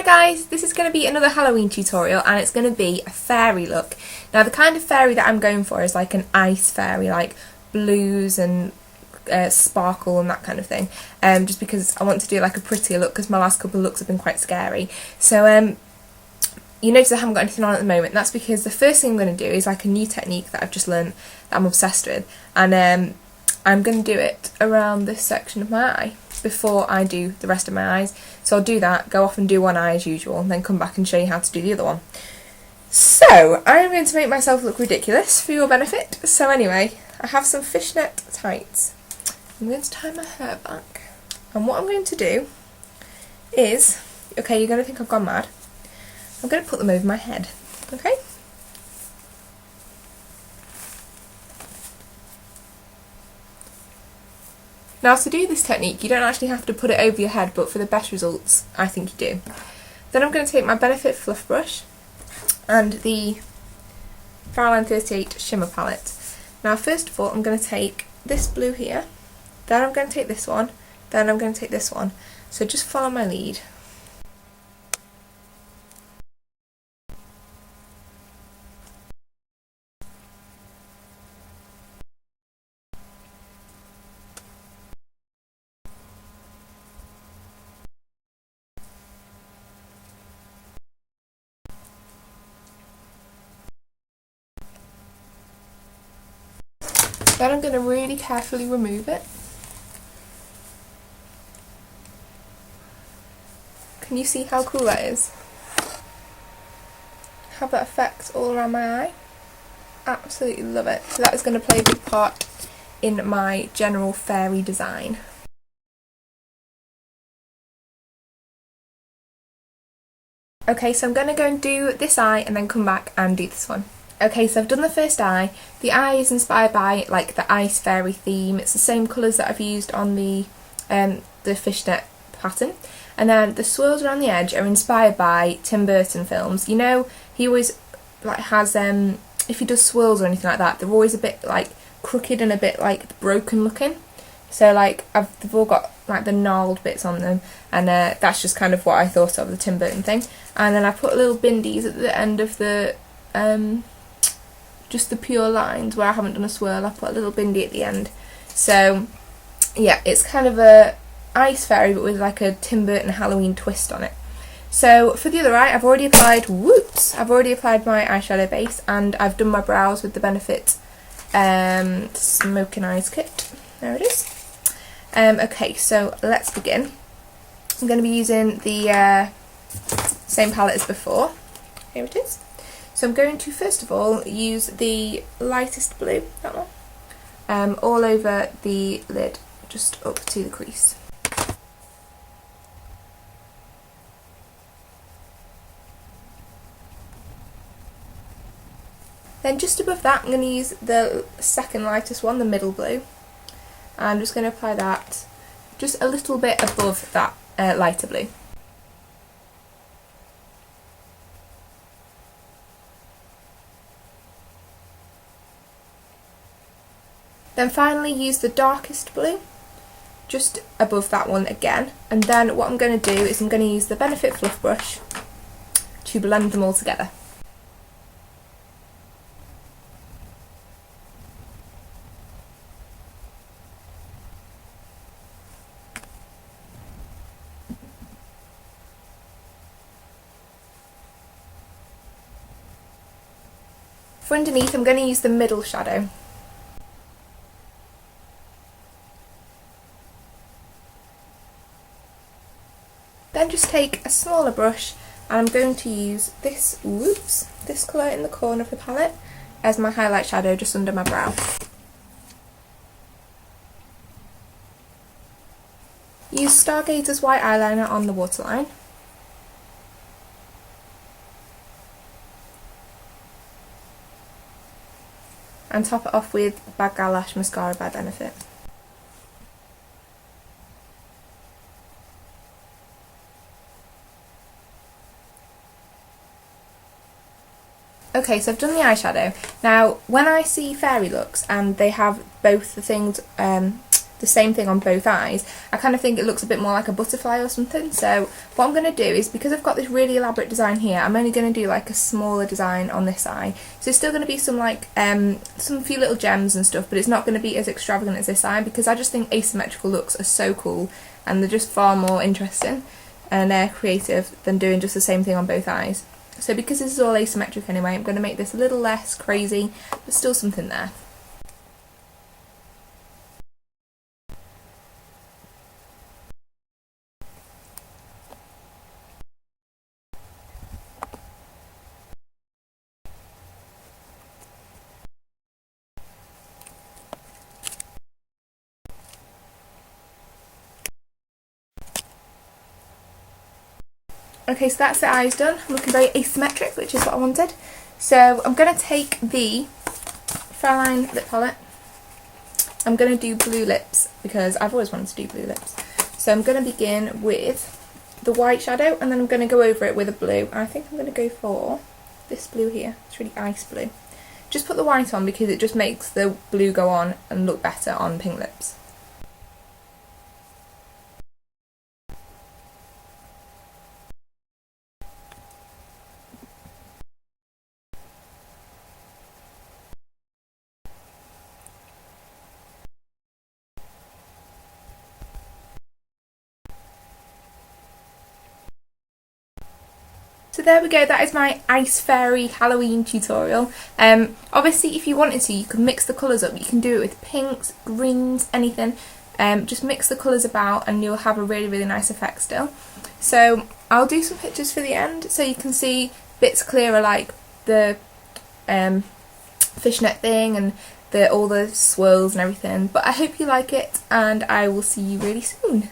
Hi guys, this is going to be another Halloween tutorial and it's going to be a fairy look. Now the kind of fairy that I'm going for is like an ice fairy, like blues and sparkle and that kind of thing, just because I want to do like a prettier look because my last couple of looks have been quite scary. So you notice I haven't got anything on at the moment. That's because the first thing I'm going to do is like a new technique that I've just learned that I'm obsessed with, and I'm going to do it around this section of my eye before I do the rest of my eyes. So I'll do that, go off and do one eye as usual, and then come back and show you how to do the other one. So I'm going to make myself look ridiculous for your benefit. So anyway, I have some fishnet tights. I'm going to tie my hair back, and what I'm going to do is, okay, you're going to think I've gone mad, I'm going to put them over my head, okay? Now to do this technique you don't actually have to put it over your head, but for the best results I think you do. Then I'm going to take my Benefit fluff brush and the Fraulein 38 Shimmer palette. Now first of all I'm going to take this blue here, then I'm going to take this one, then I'm going to take this one. So just follow my lead. Then I'm going to really carefully remove it. Can you see how cool that is? Have that effect all around my eye. Absolutely love it. So that is going to play a big part in my general fairy design. Okay, so I'm going to go and do this eye and then come back and do this one. Okay, so I've done the first eye. The eye is inspired by like the ice fairy theme. It's the same colours that I've used on the fishnet pattern. And then the swirls around the edge are inspired by Tim Burton films. You know, he always like has if he does swirls or anything like that, they're always a bit like crooked and a bit like broken looking. So like they've all got like the gnarled bits on them, and that's just kind of what I thought of the Tim Burton thing. And then I put little bindies at the end of the just the pure lines where I haven't done a swirl. I put a little bindi at the end. So yeah, it's kind of a ice fairy but with like a Tim Burton Halloween twist on it. So for the other eye I've already applied my eyeshadow base, and I've done my brows with the Benefit Smokin Eyes kit. There it is. Okay, so let's begin. I'm going to be using the same palette as before. Here it is. So I'm going to first of all use the lightest blue, that one, all over the lid, just up to the crease. Then just above that I'm going to use the second lightest one, the middle blue. I'm just going to apply that just a little bit above that lighter blue. Then finally use the darkest blue just above that one again, and then what I'm going to do is I'm going to use the Benefit fluff brush to blend them all together. For underneath I'm going to use the middle shadow. Then just take a smaller brush and I'm going to use this colour in the corner of the palette as my highlight shadow just under my brow. Use Stargazer's white eyeliner on the waterline. And top it off with BadGal Lash Mascara by Benefit. Okay, so I've done the eyeshadow. Now, when I see fairy looks and they have both the things the same thing on both eyes, I kind of think it looks a bit more like a butterfly or something. So what I'm going to do is, because I've got this really elaborate design here, I'm only going to do like a smaller design on this eye. So it's still going to be some like some few little gems and stuff, but it's not going to be as extravagant as this eye, because I just think asymmetrical looks are so cool and they're just far more interesting and creative than doing just the same thing on both eyes. So because this is all asymmetric anyway, I'm going to make this a little less crazy, but still something there. Okay, so that's the eyes done. I'm looking very asymmetric, which is what I wanted. So I'm going to take the Fraulein lip palette. I'm going to do blue lips because I've always wanted to do blue lips. So I'm going to begin with the white shadow and then I'm going to go over it with a blue. I think I'm going to go for this blue here. It's really ice blue. Just put the white on because it just makes the blue go on and look better on pink lips. So there we go, that is my Ice Fairy Halloween tutorial. Obviously if you wanted to, you could mix the colours up. You can do it with pinks, greens, anything. Just mix the colours about and you'll have a really, really nice effect still. So I'll do some pictures for the end so you can see bits clearer, like the fishnet thing and all the swirls and everything. But I hope you like it and I will see you really soon.